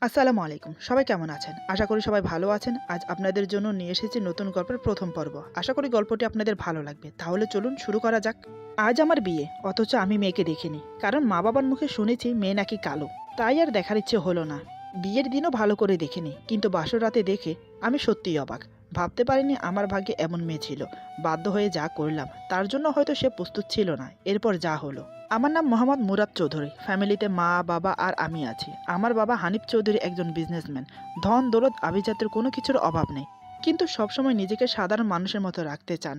আসসালামু আলাইকুম। সবাই কেমন আছেন? আশা করি সবাই ভালো আছেন। আজ আপনাদের জন্য নিয়ে এসেছি নতুন গল্পের প্রথম পর্ব। আশা করি গল্পটি আপনাদের ভালো লাগবে। তাহলে চলুন শুরু করা যাক। আজ আমার বিয়ে, অথচ আমি মেয়েকে দেখিনি। কারণ মা-বাবার মুখে শুনেছি মেয়ে নাকি কালো। তাই আর দেখার ইচ্ছে হলো না। বিয়ের দিনও ভালো করে দেখিনি, কিন্তু বাসর রাতে দেখে আমি সত্যিই অবাক। ভাবতে পারিনি আমার ভাগ্যে এমন মেয়ে ছিল। বাধ্য হয়ে যা করলাম, তার জন্য হয়তো সে প্রস্তুত ছিল না। এরপর যা হলো। আমার নাম মোহাম্মদ মুরাদ চৌধুরী। ফ্যামিলিতে মা, বাবা আর আমি আছি। আমার বাবা হানিফ চৌধুরী একজন বিজনেসম্যান। ধন দৌলত আভিজাত্যের কোনো কিছুর অভাব নেই, কিন্তু সবসময় নিজেকে সাধারণ মানুষের মতো রাখতে চান।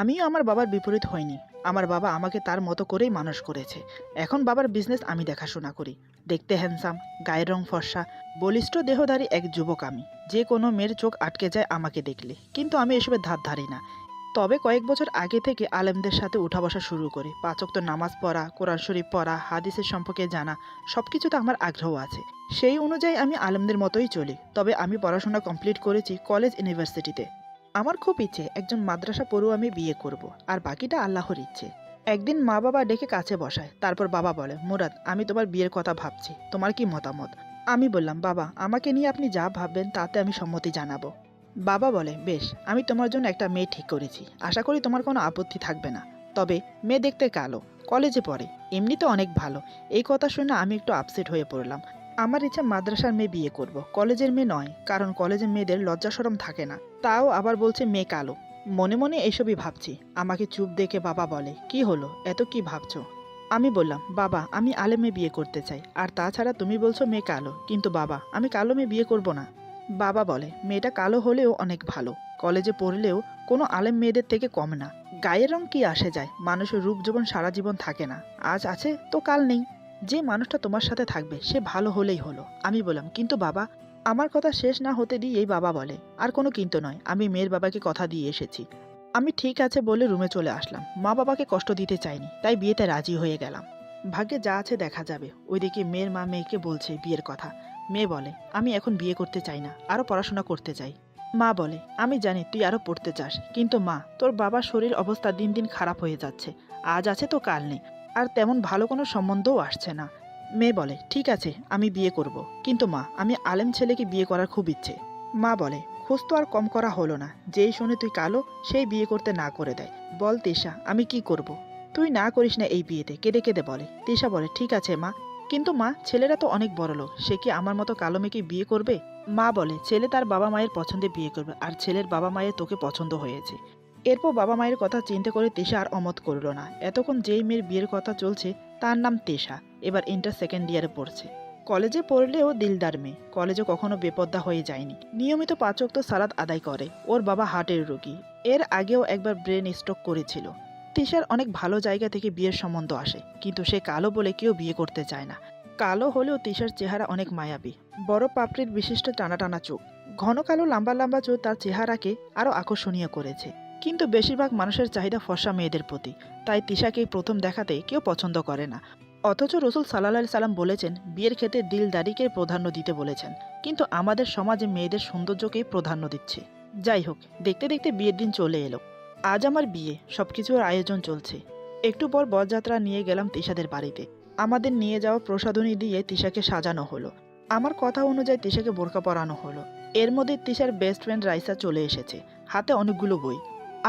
আমিও আমার বাবার বিপরীত হইনি। আমার বাবা আমাকে তার মতো করেই মানুষ করেছে। এখন বাবার বিজনেস আমি দেখাশোনা করি। দেখতে হ্যান্ডসাম, গায়ের রং ফর্সা, বলিষ্ঠ দেহধারী এক যুবক আমি। যে কোনো মেয়ের চোখ আটকে যায় আমাকে দেখলে, কিন্তু আমি এসবের ধার ধারি না। তবে কয়েক বছর আগে থেকে আলেমদের সাথে উঠা বসা শুরু করি। ৫ ওয়াক্ত নামাজ পড়া, কোরআন শরীফ পড়া, হাদিসের সম্পর্কে জানা, সবকিছুতে আমার আগ্রহ আছে। সেই অনুযায়ী আমি আলেমদের মতোই চলি। তবে আমি পড়াশোনা কমপ্লিট করেছি কলেজ ইউনিভার্সিটিতে। আমার খুব ইচ্ছে একজন মাদ্রাসা পড়ুয়া আমি বিয়ে করব, আর বাকিটা আল্লাহর ইচ্ছে। একদিন মা বাবা ডেকে কাছে বসায়, তারপর বাবা বলে, মুরাদ, আমি তোমার বিয়ের কথা ভাবছি, তোমার কি মতামত? আমি বললাম, বাবা, আমাকে নিয়ে আপনি যা ভাববেন তাতে আমি সম্মতি জানাবো। বাবা বলে, বেশ, আমি তোমার জন্য একটা মেয়ে ঠিক করেছি। আশা করি তোমার কোনো আপত্তি থাকবে না। তবে মেয়ে দেখতে কালো, কলেজে পড়ে, এমনিতে অনেক ভালো। এই কথা শুনে আমি একটু আপসেট হয়ে পড়লাম। আমার ইচ্ছা মাদ্রাসার মেয়ে বিয়ে করব, কলেজের মেয়ে নয়, কারণ কলেজের মেয়েদের লজ্জা শরম থাকে না। তাও আবার বলছে মেয়ে কালো। মনে মনে এসবই ভাবছি। আমাকে চুপ দেখে বাবা বলে, কি হলো, এত কি ভাবছো? আমি বললাম, বাবা, আমি আলেম মেয়ে বিয়ে করতে চাই। আর তাছাড়া তুমি বলছো মেয়ে কালো, কিন্তু বাবা, আমি কালো মেয়ে বিয়ে করব না। বাবা বলে, মেয়েটা কালো হলেও অনেক ভালো, কলেজে পড়লেও কোনো আলেম মেয়েদের থেকে কম না। গায়ের রং কি আসে যায়, মানুষের রূপ যৌবন সারা জীবন থাকে না। আজ আছে তো কাল নেই। যে মানুষটা তোমার সাথে থাকবে সে ভালো হলেই হলো। আমি বললাম, কিন্তু বাবা। আমার কথা শেষ না হতে দিয়েই বাবা বলে, আর কোনো কিন্তু নয়, আমি মেয়ের বাবাকে কথা দিয়ে এসেছি। আমি ঠিক আছে বলে রুমে চলে আসলাম। মা বাবাকে কষ্ট দিতে চাইনি, তাই বিয়েতে রাজি হয়ে গেলাম। ভাগ্যে যা আছে দেখা যাবে। ওইদিকে মেয়ের মা মেয়েকে বলছে বিয়ের কথা। মেয়ে বলে, আমি এখন বিয়ে করতে চাই না, আরও পড়াশোনা করতে চাই। মা বলে, আমি জানি তুই আরও পড়তে চাস, কিন্তু মা, তোর বাবার শরীর অবস্থা দিন দিন খারাপ হয়ে যাচ্ছে। আজ আছে তো কাল নেই, আর তেমন ভালো কোনো সম্বন্ধও আসছে না। মেয়ে বলে, ঠিক আছে, আমি বিয়ে করব, কিন্তু মা, আমি আলেম ছেলেকে বিয়ে করার খুব ইচ্ছে। মা বলে, খোঁজ তো আর কম করা হলো না, যেই শোনে তুই কালো সেই বিয়ে করতে না করে দেয়। বল তিশা, আমি কি করব? তুই না করিস না এই বিয়েতে, কেঁদে কেঁদে বলে। তিশা বলে, ঠিক আছে মা, কিন্তু মা, ছেলেরা তো অনেক বড় লোক, সে কি আমার মতো কালো মেয়েকে বিয়ে করবে? মা বলে, ছেলে তার বাবা মায়ের পছন্দে বিয়ে করবে, আর ছেলের বাবা মায়ের তোকে পছন্দ হয়েছে। এরপর বাবা মায়ের কথা চিন্তা করে তিশা আর অমত করল না। এতক্ষণ যেই মেয়ের বিয়ের কথা চলছে তার নাম তিশা, এবার ইন্টার সেকেন্ড ইয়ারে পড়ছে। কলেজে পড়লেও দিলদার মেয়ে, কলেজে কখনো বেপরদা হয়ে যায়নি। নিয়মিত ৫ ওয়াক্ত সালাত আদায় করে। ওর বাবা হার্টের রোগী। এর আগেও একবার ব্রেন স্ট্রোক করেছিল। তিশার অনেক ভালো জায়গা থেকে বিয়ের সম্বন্ধ আসে, কিন্তু সে কালো বলে কেউ বিয়ে করতে চায় না। কালো হলেও তিশার চেহারা অনেক মায়াবী। বড় পাপড়ির বিশিষ্ট টানা টানা চোখ, ঘন কালো লম্বা লম্বা চোখ তার চেহারাকে আরও আকর্ষণীয় করেছে। কিন্তু বেশিরভাগ মানুষের চাহিদা ফর্সা মেয়েদের প্রতি, তাই তিশাকে প্রথম দেখাতে কেউ পছন্দ করে না। অথচ রসুল সাল্লাল্লাহু সাল্লাম বলেছেন, বিয়ের ক্ষেত্রে দিলদারিকে প্রাধান্য দিতে বলেছেন। কিন্তু আমাদের সমাজে মেয়েদের সৌন্দর্যকেই প্রাধান্য দিচ্ছে। যাই হোক, দেখতে দেখতে বিয়ের দিন চলে এলো। আজ আমার বিয়ে, সবকিছুর আয়োজন চলছে। একটু পর বরযাত্রা নিয়ে গেলাম তিশাদের বাড়িতে। আমাদের নিয়ে যাওয়া প্রসাধনী দিয়ে তিশাকে সাজানো হলো। আমার কথা অনুযায়ী তিশাকে বোরকা পরানো হলো। এর মধ্যে তিশার বেস্ট ফ্রেন্ড রাইসা চলে এসেছে, হাতে অনেকগুলো বই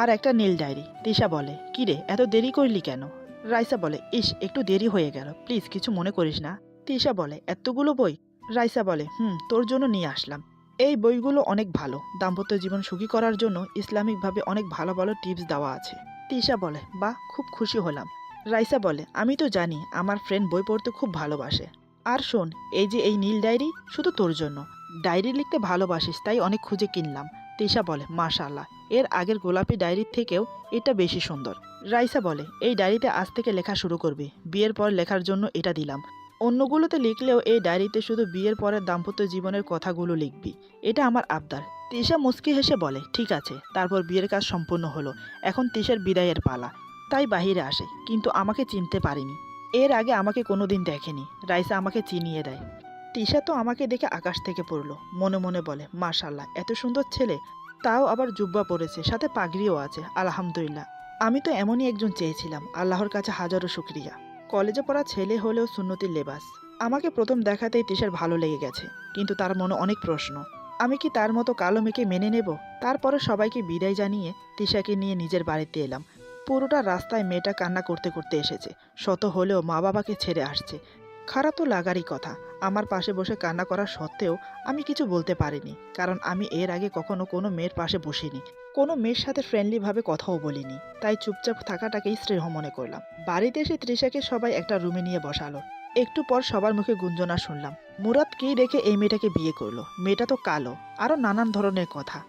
আর একটা নীল ডায়েরি। তিশা বলে, কিরে, এত দেরি করলি কেন? রাইসা বলে, ইস, একটু দেরি হয়ে গেল, প্লিজ কিছু মনে করিস না। তিশা বলে, এতগুলো বই? রাইসা বলে, তোর জন্য নিয়ে আসলাম। এই বইগুলো অনেক ভালো। দাম্পত্য জীবন সুখী করার জন্য ইসলামিকভাবে অনেক ভালো ভালো টিপস দেওয়া আছে। তিশা বলে, বাহ, খুব খুশি হলাম। রাইসা বলে, আমি তো জানি আমার ফ্রেন্ড বই পড়তে খুব ভালোবাসে। আর শোন, এই যে এই নীল ডায়েরি, শুধু তোর জন্য। ডায়েরি লিখতে ভালোবাসিস তাই অনেক খুঁজে কিনলাম। তিশা বলে, মাশাআল্লাহ, এর আগের গোলাপি ডায়েরির থেকেও এটা বেশি সুন্দর। রাইসা বলে, এই ডায়েরিতে আজ থেকে লেখা শুরু করবি, বিয়ের পর লেখার জন্য এটা দিলাম। অন্যগুলোতে লিখলেও এই ডায়েরিতে শুধু বিয়ের পরের দাম্পত্য জীবনের কথাগুলো লিখবি, এটা আমার আবদার। তিশা মুচকি হেসে বলে, ঠিক আছে। তারপর বিয়ের কাজ সম্পূর্ণ হলো। এখন তিশার বিদায়ের পালা। তাই বাহিরে আসে, কিন্তু আমাকে চিনতে পারেনি। এর আগে আমাকে কোনোদিন দেখেনি। রাইসা আমাকে চিনিয়ে দেয়। তিশা তো আমাকে দেখে আকাশ থেকে পড়লো। মনে মনে বলে, মাশাআল্লাহ, এত সুন্দর ছেলে, তাও আবার জুব্বা পরেছে, সাথে পাগড়িও আছে, আলহামদুলিল্লাহ। আমি তো এমনই একজন চেয়েছিলাম, আল্লাহর কাছে হাজারো শুকরিয়া। কলেজে পড়া ছেলে হলেও সুন্নতির লেবাস, আমাকে প্রথম দেখাতেই তিশার ভালো লেগে গেছে, কিন্তু তার মনে অনেক প্রশ্ন। আমি কি তার মতো কালো মেয়েকে মেনে নেব? তারপরে সবাইকে বিদায় জানিয়ে তিশাকে নিয়ে নিজের বাড়িতে এলাম। পুরোটা রাস্তায় মেয়েটা কান্না করতে করতে এসেছে। শত হলেও মা বাবাকে ছেড়ে আসছে। খারাপ তো লাগারই কথা। আমার পাশে বসে কান্না করা সত্ত্বেও আমি কিছু বলতে পারিনি, কারণ আমি এর আগে কখনো কোনো মেয়ের পাশে বসিনি, কোনো মেয়ের সাথে ফ্রেন্ডলিভাবে কথাও বলিনি। তাই চুপচাপ থাকাটাকেই শ্রেয় মনে করলাম। বাড়িতে এসে তৃষাকে সবাই একটা রুমে নিয়ে বসালো। একটু পর সবার মুখে গুঞ্জনা শুনলাম, মুরাদ কি দেখে এই মেয়েটাকে বিয়ে করলো, মেয়েটা তো কালো, আরও নানান ধরনের কথা।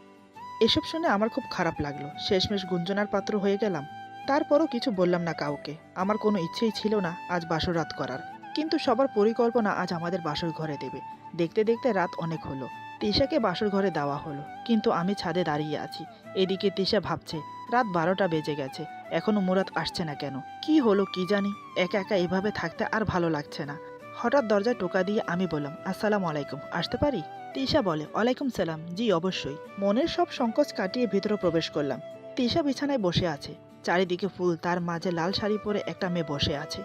এসব শুনে আমার খুব খারাপ লাগলো। শেষমেশ গুঞ্জনার পাত্র হয়ে গেলাম। তারপরও কিছু বললাম না কাউকে। আমার কোনো ইচ্ছেই ছিল না আজ বাসর রাত করার, কিন্তু সবার পরিকল্পনা আজ আমাদের বাসর ঘরে দেবে। দেখতে দেখতে রাত অনেক হলো। তিশাকে বাসর ঘরে দেওয়া হলো, কিন্তু আমি ছাদে দাঁড়িয়ে আছি। এদিকে তিশা ভাবছে রাত 12টা বেজে গেছে, এখনো মুরাদ আসছে না কেন? কি হলো কি জানি, একা একা এভাবে থাকতে আর ভালো লাগছে না। হঠাৎ দরজায় টোকা দিয়ে আমি বললাম, আসসালামু আলাইকুম, আসতে পারি? তিশা বলে, ওয়ালাইকুম সালাম, জি অবশ্যই। মনের সব সংকোচ কাটিয়ে ভিতরে প্রবেশ করলাম। তিশা বিছানায় বসে আছে, চারিদিকে ফুল, তার মাঝে লাল শাড়ি পরে একটা মেয়ে বসে আছে।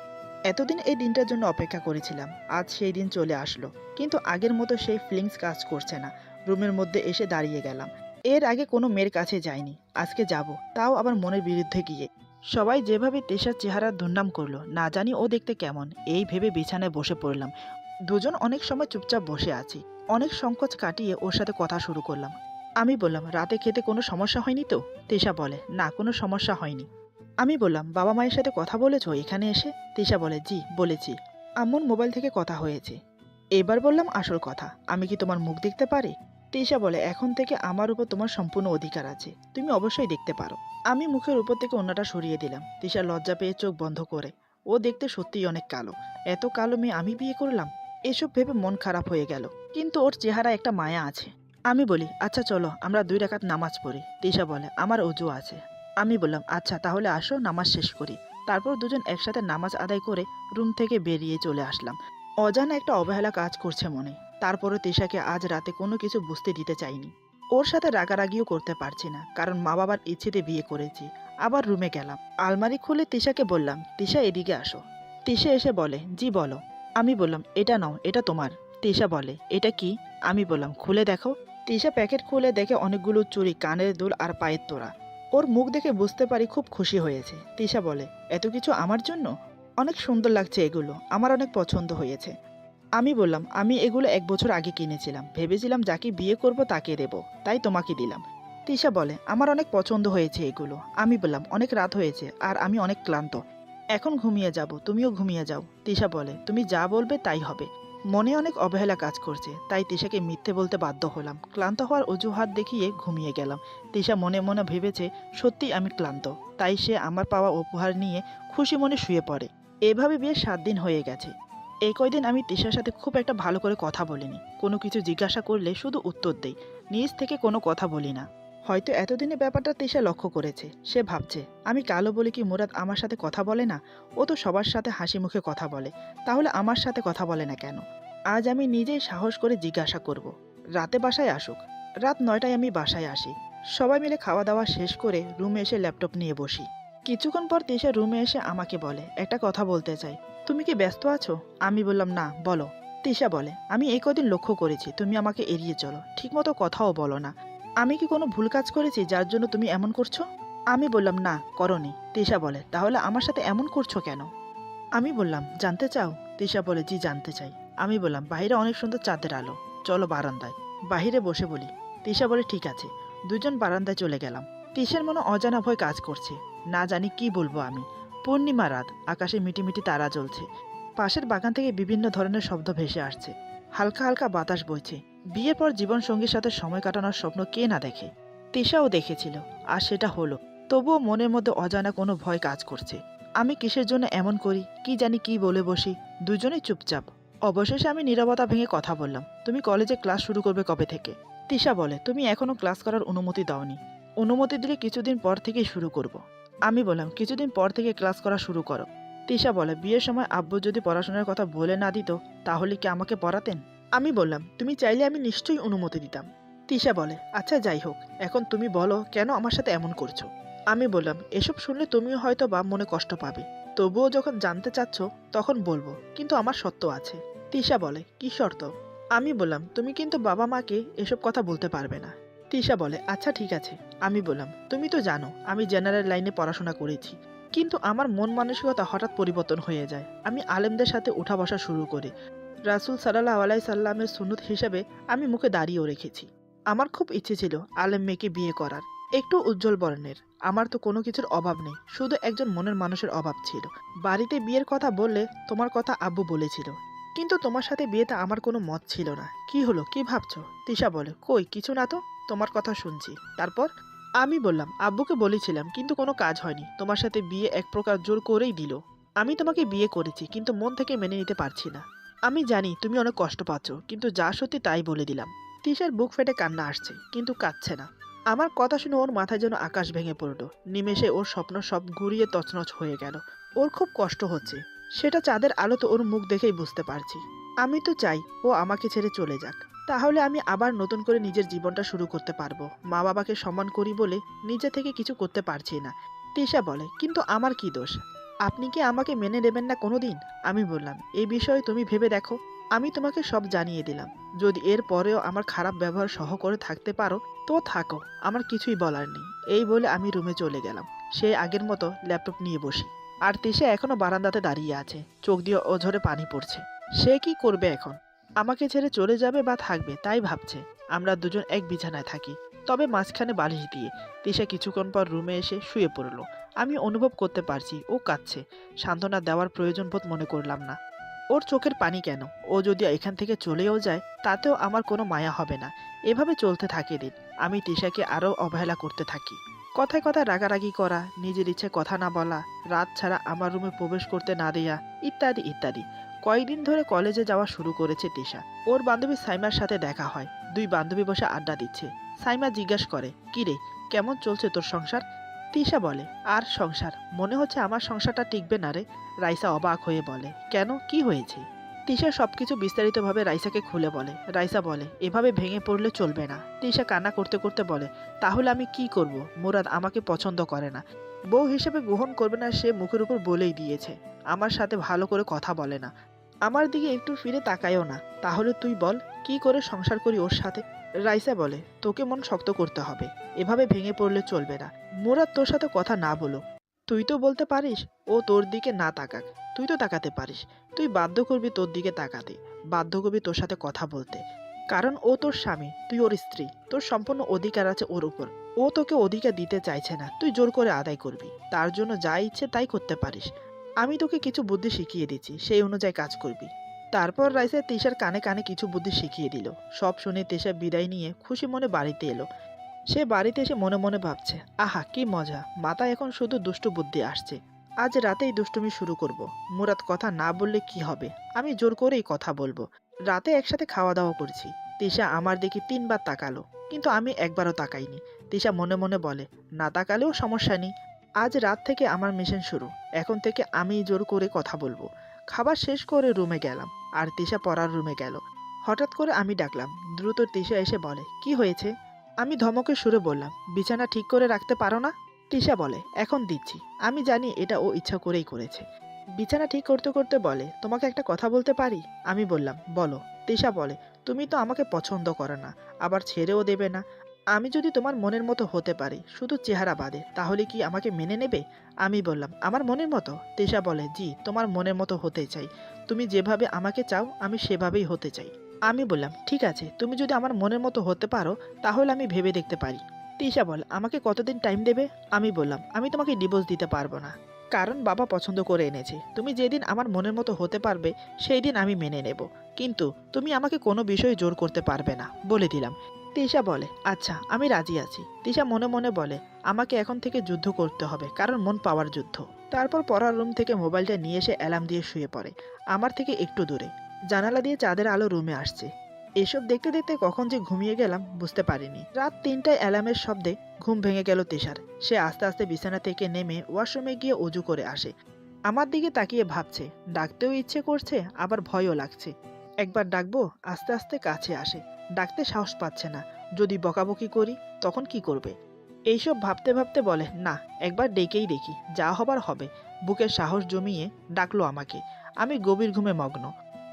এতদিন এই দিনটার জন্য অপেক্ষা করেছিলাম, আজ সেই দিন চলে আসলো। কিন্তু আগের মতো সেই ফিলিংস কাজ করছে না। রুমের মধ্যে এসে দাঁড়িয়ে গেলাম। এর আগে কোনো মেয়ের কাছে যাইনি, আজকে যাব, তাও আবার মনের বিরুদ্ধে গিয়ে। সবাই যেভাবে তিশার চেহারার দুর্নাম করলো, না জানি ও দেখতে কেমন, এই ভেবে বিছানায় বসে পড়লাম। দুজন অনেক সময় চুপচাপ বসে আছি। অনেক সংকোচ কাটিয়ে ওর সাথে কথা শুরু করলাম। আমি বললাম, রাতে খেতে কোনো সমস্যা হয়নি তো? তিশা বলে, না কোনো সমস্যা হয়নি। আমি বললাম, বাবা মায়ের সাথে কথা বলেছো এখানে এসে? তিশা বলে, জি বলেছি, আম্মুর মোবাইল থেকে কথা হয়েছে। এবার বললাম আসল কথা, আমি কি তোমার মুখ দেখতে পারি? তিশা বলে, এখন থেকে আমার উপর তোমার সম্পূর্ণ অধিকার আছে, তুমি অবশ্যই দেখতে পারো। আমি মুখের উপর থেকে ওড়নাটা সরিয়ে দিলাম। তিশা লজ্জা পেয়ে চোখ বন্ধ করে। ও দেখতে সত্যিই অনেক কালো। এত কালো মেয়ে আমি বিয়ে করলাম? এসব ভেবে মন খারাপ হয়ে গেল, কিন্তু ওর চেহারা একটা মায়া আছে। আমি বলি, আচ্ছা চলো আমরা 2 রাকাত নামাজ পড়ি। তিশা বলে, আমার অজু আছে। আমি বললাম, আচ্ছা তাহলে আসো নামাজ শেষ করি। তারপর দুজন একসাথে নামাজ আদায় করে রুম থেকে বেরিয়ে চলে আসলাম। অজানা একটা অবহেলা কাজ করছে মনে। তারপরে তিশাকে আজ রাতে কোনো কিছু বুঝতে দিতে চাইনি। ওর সাথে রাগারাগিও করতে পারছি না, কারণ মা বাবার ইচ্ছেতে বিয়ে করেছি। আবার রুমে গেলাম, আলমারি খুলে তিশাকে বললাম, তিশা এদিকে আসো। তিশা এসে বলে, জি বলো। আমি বললাম, এটা নাও, এটা তোমার। তিশা বলে, এটা কি? আমি বললাম, খুলে দেখো। তিশা প্যাকেট খুলে দেখে অনেকগুলো চুড়ি, কানের দুল আর পায়ের তোড়া। ওর মুখ দেখে বুঝতে পারি খুব খুশি হয়েছে। তিশা বলে, এত কিছু আমার জন্য? অনেক সুন্দর লাগছে এগুলো, আমার অনেক পছন্দ হয়েছে। আমি বললাম, আমি এগুলো 1 বছর আগে কিনেছিলাম, ভেবেছিলাম যাকে বিয়ে করব তাকে দেব, তাই তোমাকে দিলাম। তিশা বলে, আমার অনেক পছন্দ হয়েছে এগুলো। আমি বললাম, অনেক রাত হয়েছে আর আমি অনেক ক্লান্ত, এখন ঘুমিয়ে যাব, তুমিও ঘুমিয়ে যাও। তিশা বলে, তুমি যা বলবে তাই হবে। মনে অনেক অবহেলা কাজ করছে, তাই তিশাকে মিথ্যে বলতে বাধ্য হলাম। ক্লান্ত হওয়ার অজুহাত দেখিয়ে ঘুমিয়ে গেলাম। তিশা মনে মনে ভেবেছে সত্যি আমি ক্লান্ত, তাই সে আমার পাওয়া উপহার নিয়ে খুশি মনে শুয়ে পড়ে। এভাবে বিয়ে 7 দিন হয়ে গেছে। এই কয়দিন আমি তিশার সাথে খুব একটা ভালো করে কথা বলিনি। কোনো কিছু জিজ্ঞাসা করলে শুধু উত্তর দেই, নিজ থেকে কোনো কথা বলি না। হয়তো এতদিনে ব্যাপারটা তিশা লক্ষ্য করেছে। সে ভাবছে, আমি কালো বলে কি মুরাদ আমার সাথে কথা বলে না? ও তো সবার সাথে হাসি মুখে কথা বলে, তাহলে আমার সাথে কথা বলে না কেন? আজ আমি নিজেই সাহস করে জিজ্ঞাসা করব। রাতে বাসায় আসুক। রাত 9টায় আমি বাসায় আসি। সবাই মিলে খাওয়া দাওয়া শেষ করে রুমে এসে ল্যাপটপ নিয়ে বসি। কিছুক্ষণ পর তিশা রুমে এসে আমাকে বলে, একটা কথা বলতে চাই, তুমি কি ব্যস্ত আছো? আমি বললাম, না বলো। তিশা বলে, আমি এই কদিন লক্ষ্য করেছি তুমি আমাকে এড়িয়ে চলো, ঠিকমতো কথাও বলো না। আমি কি কোনো ভুল কাজ করেছি যার জন্য তুমি এমন করছো? আমি বললাম, না করনি। তিশা বলে, তাহলে আমার সাথে এমন করছো কেন? আমি বললাম, জানতে চাও? তিশা বলে, জি জানতে চাই। আমি বললাম, বাইরে অনেক সুন্দর চাঁদের আলো, চলো বারান্দায়, বাহিরে বসে বলি। তিশা বলে, ঠিক আছে। দুজন বারান্দায় চলে গেলাম। তিশার মনে অজানা ভয় কাজ করছে, না জানি কি বলবো আমি। পূর্ণিমা রাত, আকাশে মিটিমিটি তারা জ্বলছে। পাশের বাগান থেকে বিভিন্ন ধরনের শব্দ ভেসে আসছে। হালকা হালকা বাতাস বইছে। বিয়ের পর জীবনসঙ্গীর সাথে সময় কাটানোর স্বপ্ন কে না দেখে? তিশাও দেখেছিল, আর সেটা হলো। তবুও মনের মধ্যে অজানা কোনো ভয় কাজ করছে। আমি কিসের জন্য এমন করি, কি জানি কি বলে বসি। দুজনেই চুপচাপ। অবশেষে আমি নীরবতা ভেঙে কথা বললাম, তুমি কলেজে ক্লাস শুরু করবে কবে থেকে? তিশা বলে, তুমি এখনো ক্লাস করার অনুমতি দাওনি। অনুমতি দিলে কিছুদিন পর থেকেই শুরু করব। আমি বললাম, কিছুদিন পর থেকে ক্লাস করা শুরু করো। তিশা বলে, বিয়ের সময় আব্বু যদি পড়াশোনার কথা বলে না দিত, তাহলে কি আমাকে পড়াতেন? আমি বললাম, তুমি চাইলে আমি নিশ্চয়ই অনুমতি দিতাম। তিশা বলে, আচ্ছা যাই হোক, এখন তুমি বলো কেন আমার সাথে এমন করছো? আমি বললাম, এসব শুনলে তুমিও হয়তো বা মনে কষ্ট পাবে, তবুও যখন জানতে চাচ্ছ তখন বলবো, কিন্তু আমার সত্য আছে। তিশা বলে, কি শর্ত? আমি বললাম, তুমি কিন্তু বাবা মাকে এসব কথা বলতে পারবে না। তিশা বলে, আচ্ছা ঠিক আছে। আমি বললাম, তুমি তো জানো আমি জেনারেল লাইনে পড়াশোনা করেছি, কিন্তু আমার মন মানসিকতা হঠাৎ পরিবর্তন হয়ে যায়। আমি আলেমদের সাথে উঠা বসা শুরু করি। রাসূল সাল্লাল্লাহু আলাইহি সাল্লামের সুন্নত হিসেবে আমি মুখে দাঁড়িয়েও রেখেছি। আমার খুব ইচ্ছে ছিল আলেম মেয়েকে বিয়ে করার, একটু উজ্জ্বল বর্ণের। আমার তো কোনো কিছুর অভাব নেই, শুধু একজন মনের মানুষের অভাব ছিল। বাড়িতে বিয়ের কথা বললে তোমার কথা আব্বু বলেছিল, কিন্তু তোমার সাথে বিয়েতে আমার কোনো মত ছিল না। কি হলো, কি ভাবছো? তিশা বলে, কই কিছু না তো, তোমার কথা শুনছি। তারপর? আমি বললাম, আব্বুকে বলেছিলাম, কিন্তু কোনো কাজ হয়নি। তোমার সাথে বিয়ে এক প্রকার জোর করেই দিল। আমি তোমাকে বিয়ে করেছি, কিন্তু মন থেকে মেনে নিতে পারছি না। আমি জানি তুমি অনেক কষ্ট পাচ্ছ, কিন্তু যা সত্যি তাই বলে দিলাম। তিশার বুক ফেটে কান্না আসছে, কিন্তু কাঁদছে না। আমার কথা শুনে ওর মাথায় যেন আকাশ ভেঙে পড়ল। নিমেষে ওর স্বপ্ন সব ঘুরিয়ে তছনছ হয়ে গেল। ওর খুব কষ্ট হচ্ছে, সেটা চাঁদের আলোতে ওর মুখ দেখেই বুঝতে পারছি। আমি তো চাই ও আমাকে ছেড়ে চলে যাক, তাহলে আমি আবার নতুন করে নিজের জীবনটা শুরু করতে পারবো। মা বাবাকে সম্মান করি বলে নিজে থেকে কিছু করতে পারছি না। তিশা বলে, কিন্তু আমার কি দোষ? আপনি কি আমাকে মেনে নেবেন না কোনোদিন? আমি বললাম, এই বিষয়ে তুমি ভেবে দেখো। আমি তোমাকে সব জানিয়ে দিলাম। যদি এর পরেও আমার খারাপ ব্যবহার সহ করে থাকতে পারো তো থাকো, আমার কিছুই বলার নেই। এই বলে আমি রুমে চলে গেলাম। সে আগের মতো ল্যাপটপ নিয়ে বসি। আর তিশা এখনো বারান্দাতে দাঁড়িয়ে আছে, চোখ দিয়ে অঝরে পানি পড়ছে। সে কি করবে এখন? আমাকে ছেড়ে চলে যাবে বা থাকবে তাই ভাবছে। আমরা দুজন এক বিছানায় থাকি, তবে মাঝখানে বালিশ দিয়ে। তিশা কিছুক্ষণ পর রুমে এসে শুয়ে পড়ল। আমি অনুভব করতে পারছি ও কাঁদছে। সান্ত্বনা দেওয়ার প্রয়োজন বোধ মনে করলাম না। ওর চোখের পানি কেন? ও যদি এখান থেকে চলেও যায় তাতেও আমার কোনো মায়া হবে না। এভাবে চলতে থাকে দিন। আমি তিশাকে আরও অবহেলা করতে থাকি। কথায় কথায় রাগারাগি করা, নিজের ইচ্ছে কথা না বলা, রাত ছাড়া আমার রুমে প্রবেশ করতে না দেয়া, ইত্যাদি ইত্যাদি। কয়েকদিন ধরে কলেজে যাওয়া শুরু করেছে তিশা। ওর বান্ধবী সাইমার সাথে দেখা হয়। দুই বান্ধবী বসে আড্ডা দিচ্ছে। সাইমা জিজ্ঞাসা করে, কিরে, কেমন চলছে তোর সংসার? তিশা বলে, আর সংসার? মনে হচ্ছে আমার সংসারটা টিকবে না রে। রাইসা অবাক হয়ে বলে, কেন, কি হয়েছে? তিশা সবকিছু বিস্তারিতভাবে রাইসাকে খুলে বলে। রাইসা বলে, এভাবে ভেঙে পড়লে চলবে না। তিশা কান্না করতে করতে বলে, তাহলে আমি কি করব? মুরাদ আমাকে পছন্দ করে না, বউ হিসেবে গ্রহণ করবে না, সে মুখের উপর বলেই দিয়েছে। আমার সাথে ভালো করে কথা বলে না, আমার দিকে একটু ফিরে তাকায়ও না। তাহলে তুই বল, কি করে সংসার করি ওর সাথে? রাইসা বলে, তোকে মন শক্ত করতে হবে, এভাবে ভেঙে পড়লে চলবে না। মুরাদ তোর সাথে কথা না বলো, তুই তো বলতে পারিস ও তোর দিকে না তাকাক। তুই তো তাকাতে পারিস। তুই বাধ্য করবি তোর দিকে তাকাতে, বাধ্য করবি তোর সাথে কথা বলতে। কারণ ও তোর স্বামী, তুই ওর স্ত্রী, তোর সম্পূর্ণ অধিকার আছে ওর উপর। ও তোকে অধিকার দিতে চাইছে না, তুই জোর করে আদায় করবি। তার জন্য যা ইচ্ছে তাই করতে পারিস। আমি তোকে কিছু বুদ্ধি শিখিয়ে দিচ্ছি, সেই অনুযায়ী কাজ করবি। তারপর রাইসা তিশার কানে কানে কিছু বুদ্ধি শিখিয়ে দিল। সব শুনে তিশা বিদায় নিয়ে খুশি মনে বাড়িতে এলো। সে বাড়িতে এসে মনে মনে ভাবছে, আহা কি মজা, মাথায় এখন শুধু দুষ্টু বুদ্ধি আসছে। আজ রাতেই দুষ্টুমি শুরু করব। মুরাদ কথা না বললে কি হবে, আমি জোর করেই কথা বলবো। রাতে একসাথে খাওয়া দাওয়া করছি। তিশা আমার দিকে 3বার তাকালো, কিন্তু আমি একবারও তাকাইনি। তিশা মনে মনে বলে, না তাকালেও সমস্যা নেই। আজ রাত থেকে আমার মিশন শুরু। এখন থেকে আমি জোর করে কথা বলবো। খাবার শেষ করে রুমে গেলাম, আর তিশা পড়ার রুমে গেল। হঠাৎ করে আমি ডাকলাম। দ্রুত তিশা এসে বলে, কি হয়েছে? আমি ধমকে সুরে বললাম, বিছানা ঠিক করে রাখতে পারো না? তিশা বলে, এখন দিচ্ছি। আমি জানি এটা ও ইচ্ছা করেই করেছে। বিছানা ঠিক করতে করতে বলে, তোমাকে একটা কথা বলতে পারি? আমি বললাম, বলো। তিশা বলে, তুমি তো আমাকে পছন্দ করো না, আবার ছেড়েও দেবে না। আমি যদি তোমার মনের মতো হতে পারি, শুধু চেহারা বাদে, তাহলে কি আমাকে মেনে নেবে? আমি বললাম, আমার মনের মতো? তিশা বলে, জি, তোমার মনের মতো হতে চাই। তুমি যেভাবে আমাকে চাও আমি সেভাবেই হতে চাই। আমি বললাম, ঠিক আছে, তুমি যদি আমার মনের মতো হতে পারো তাহলে আমি ভেবে দেখতে পারি। তিশা বল, আমাকে কতদিন টাইম দেবে? আমি বললাম, আমি তোমাকে ডিভোর্স দিতে পারবো না, কারণ বাবা পছন্দ করে এনেছে। তুমি যেদিন আমার মনের মতো হতে পারবে সেই দিন আমি মেনে নেব, কিন্তু তুমি আমাকে কোনো বিষয়ে জোর করতে পারবে না, বলে দিলাম। তিশা বলে, আচ্ছা, আমি রাজি আছি। তিশা মনে মনে বলে, আমাকে এখন থেকে যুদ্ধ করতে হবে, কারণ মন পাওয়ার যুদ্ধ। তারপর পড়ার রুম থেকে মোবাইলটা নিয়ে এসে অ্যালার্ম দিয়ে শুয়ে পড়ে, আমার থেকে একটু দূরে। জানালা দিয়ে চাঁদের আলো রুমে আসছে। এসব দেখতে দেখতে কখন যে ঘুমিয়ে গেলাম বুঝতে পারিনি। রাত 3টায় অ্যালার্মের শব্দে ঘুম ভেঙে গেল তিশার। সে আস্তে আস্তে বিছানা থেকে নেমে ওয়াশরুমে গিয়ে অজু করে আসে। আমার দিকে তাকিয়ে ভাবছে, ডাকতেও ইচ্ছে করছে, আবার ভয়ও লাগছে। একবার ডাকবো, আস্তে আস্তে কাছে আসে। ডাকতে সাহস পাচ্ছে না, যদি বকাবকি করি তখন কি করবে? এইসব ভাবতে ভাবতে বলে, না, একবার ডেকেই দেখি, যা হবার হবে। বুকের সাহস জমিয়ে ডাকলো আমাকে। আমি গভীর ঘুমে মগ্ন।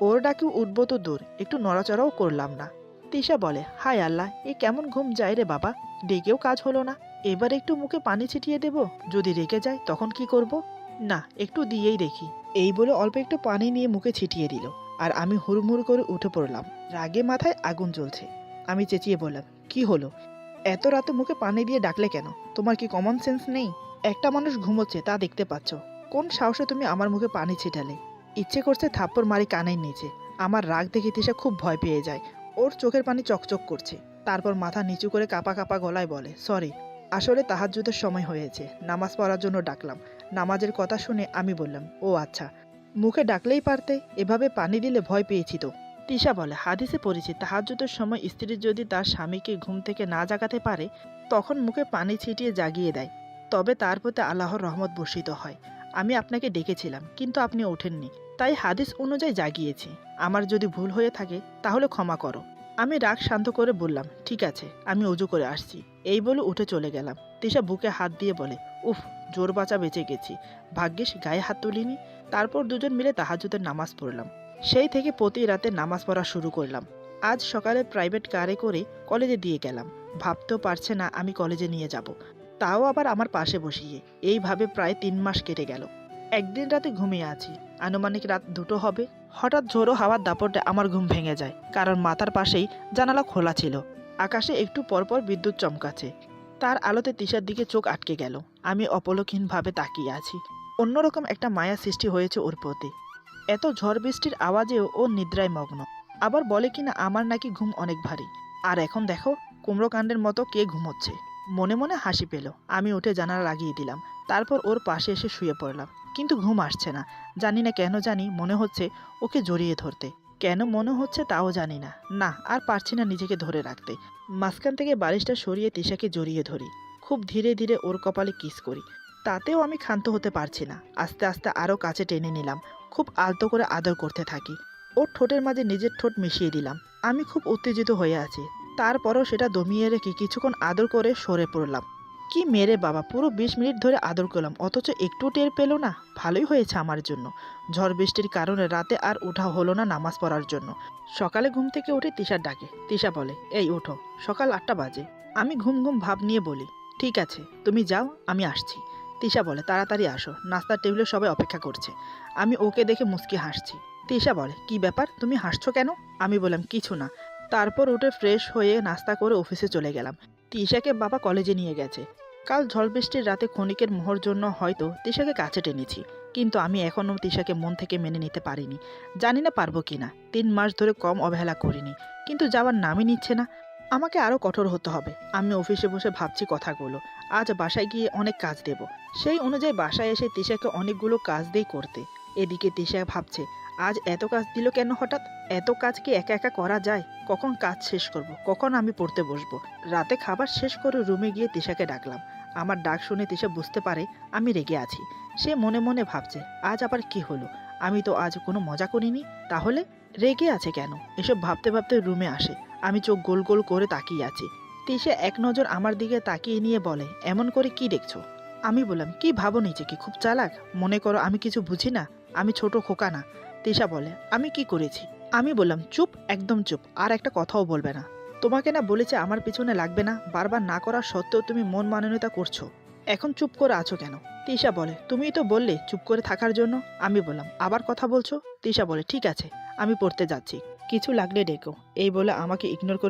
ওর ডাকে উঠবো তো দূর, একটু নড়াচড়াও করলাম না। তিশা বলে, হায় আল্লাহ, এ কেমন ঘুম যায় রে বাবা, ডেকেও কাজ হলো না। এবার একটু মুখে পানি ছিটিয়ে দেব, যদি রেগে যায় তখন কি করব? না, একটু দিয়েই দেখি। এই বলে অল্প একটু পানি নিয়ে মুখে ছিটিয়ে দিল, আর আমি হুড়মুড় করে উঠে পড়লাম। রাগে মাথায় আগুন জ্বলছে। আমি চেঁচিয়ে বললাম, কি হলো? এত রাতে মুখে পানি দিয়ে ডাকলে কেন? তোমার কি কমন সেন্স নেই? একটা মানুষ ঘুমোচ্ছে, তা দেখতে পাচ্ছ। কোন সাহসে তুমি আমার মুখে পানি ছিটালে? ইচ্ছে করছে থাপ্পড় মারি কানের নিচে। আমার রাগ দেখে তিশা খুব ভয় পেয়ে যায়। ওর চোখের পানি চকচক করছে। তারপর মাথা নিচু করে কাঁপা কাঁপা গলায় বলে, সরি, আসলে তাহাজ্জুদের সময় হয়েছে, নামাজ পড়ার জন্য ডাকলাম। নামাজের কথা শুনে আমি বললাম, ও আচ্ছা, মুখে ডাকলেই পারতে, এভাবে পানি দিলে ভয় পেয়েছি তো। তিশা বলে, হাদিসে পড়েছি তাহাজ্জুদের সময় স্ত্রী যদি তার স্বামীকে ঘুম থেকে না জাগাতে পারে, তখন মুখে পানি ছিটিয়ে জাগিয়ে দেয়, তবে তার প্রতি আল্লাহর রহমত বর্ষিত হয়। আমি আপনাকে ডেকেছিলাম, কিন্তু আপনি ওঠেননি, তাই হাদিস অনুযায়ী জাগিয়েছি। আমার যদি ভুল হয়ে থাকে তাহলে ক্ষমা করো। আমি রাগ শান্ত করে বললাম, ঠিক আছে, আমি অজু করে আসছি। এই বলে উঠে চলে গেলাম। তিশা বুকে হাত দিয়ে বলে, উফ, জোর বাঁচা বেঁচে গেছি, ভাগ্যিস গায়ে হাত তুলিনি। তারপর দুজন মিলে তাহাজ্জুদের নামাজ পড়লাম। সেই থেকে প্রতি রাতে নামাজ পড়া শুরু করলাম। আজ সকালে প্রাইভেট কারে করে কলেজে দিয়ে গেলাম। ভাবতেও পারছে না আমি কলেজে নিয়ে যাব, তাও আবার আমার পাশে বসিয়ে। এইভাবে প্রায় 3 মাস কেটে গেল। একদিন রাতে ঘুমিয়ে আছি, আনুমানিক রাত 2টো হবে। হঠাৎ ঝোড়ো হাওয়ার দাপটে আমার ঘুম ভেঙে যায়, কারণ মাথার পাশেই জানালা খোলা ছিল। আকাশে একটু পরপর বিদ্যুৎ চমকাচ্ছে। তার আলোতে তিশার দিকে চোখ আটকে গেল। আমি অপলকহীনভাবে তাকিয়ে আছি। অন্যরকম একটা মায়া সৃষ্টি হয়েছে ওর প্রতি। এত ঝড় বৃষ্টির আওয়াজেও ও নিদ্রায় মগ্ন। আবার বলে কিনা আমার নাকি ঘুম অনেক ভারী। আর এখন দেখো, কুমড়োকাণ্ডের মতো কে ঘুমোচ্ছে। মনে মনে হাসি পেল। আমি উঠে জানালা লাগিয়ে দিলাম। তারপর ওর পাশে এসে শুয়ে পড়লাম। কিন্তু ঘুম আসছে না। জানি না কেন, জানি মনে হচ্ছে ওকে জড়িয়ে ধরতে। কেন মনে হচ্ছে তাও জানি না। না, আর পারছি না নিজেকে ধরে রাখতে। মাঝখান থেকে বালিশটা সরিয়ে তিশাকে জড়িয়ে ধরি। খুব ধীরে ধীরে ওর কপালে কিস করি। তাতেও আমি ক্ষান্ত হতে পারছি না। আস্তে আস্তে আরও কাছে টেনে নিলাম। খুব আলতো করে আদর করতে থাকি। ওর ঠোঁটের মাঝে নিজের ঠোঁট মিশিয়ে দিলাম। আমি খুব উত্তেজিত হয়ে আছি। তারপরও সেটা দমিয়ে রেখে কিছুক্ষণ আদর করে সরে পড়লাম। কি মেরে বাবা, পুরো 20 মিনিট ধরে আদর করলাম, অথচ একটু টের পেল না। ভালোই হয়েছে আমার জন্য। ঝড় বৃষ্টির কারণে রাতে আর ওঠা হলো না নামাজ পড়ার জন্য। সকালে ঘুম থেকে উঠে তিশার ডাকে। তিশা বলে, এই ওঠো, সকাল 8টা বাজে। আমি ঘুম ঘুম ভাব নিয়ে বলি, ঠিক আছে, তুমি যাও, আমি আসছি। তিশা বলে, তাড়াতাড়ি আসো, নাস্তার টেবিলে সবাই অপেক্ষা করছে। আমি ওকে দেখে মুচকি হাসছি। তিশা বলে, কি ব্যাপার, তুমি হাসছো কেন? আমি বললাম, কিছু না। তারপর উঠে ফ্রেশ হয়ে নাস্তা করে অফিসে চলে গেলাম। তিশাকে বাবা কলেজে নিয়ে গেছে। কাল ঝড় বৃষ্টির রাতে ক্ষণিকের মোহর জন্য হয়তো তিশাকে কাছে টেনেছি, কিন্তু আমি এখনও তিশাকে মন থেকে মেনে নিতে পারিনি। জানি না পারবো কিনা। 3 মাস ধরে কম অবহেলা করিনি, কিন্তু যাওয়ার নামই নিচ্ছে না। আমাকে আরও কঠোর হতে হবে। আমি অফিসে বসে ভাবছি কথাগুলো। আজ বাসায় গিয়ে অনেক কাজ দেব। সেই অনুযায়ী বাসায় এসে তিশাকে অনেকগুলো কাজ দেই করতে। এদিকে তিশা ভাবছে, আজ এত কাজ দিল কেন হঠাৎ? এত কাজ কি একা একা করা যায়? কখন কাজ শেষ করব, কখন আমি পড়তে বসবো? রাতে খাবার শেষ করে রুমে গিয়ে তিশাকে ডাকলাম। আমার ডাক শুনে তিশা বুঝতে পারে আমি রেগে আছি। সে মনে মনে ভাবছে, আজ আবার কি হলো? আমি তো আজ কোনো মজা করিনি, তাহলে রেগে আছে কেন? এসব ভাবতে ভাবতে রুমে আসে। আমি চোখ গোল গোল করে তাকিয়ে আছি। তিশা এক নজর আমার দিকে তাকিয়ে নিয়ে বলে, এমন করে কি দেখছো? আমি বললাম, কি ভাবো নিজেকে খুব চালাক? মনে করো আমি কিছু বুঝি না? আমি ছোট খোকা না? তিশা বলে, আমি কি করেছি? আমি বললাম, চুপ, একদম চুপ, আর একটা কথাও বলবে না। তোমাকে না বলেছে আমার পিছনে লাগবে না? বারবার না করার সত্ত্বেও তুমি মন মাননীয়তা করছো। এখন চুপ করে আছো কেন? তিশা বলে, তুমিই তো বললে চুপ করে থাকার জন্য। আমি বললাম, আবার কথা বলছো? তিশা বলে, ঠিক আছে, আমি পড়তে যাচ্ছি, কিছু লাগলে ডেকো। এই বলে আমাকে ইগনোর করে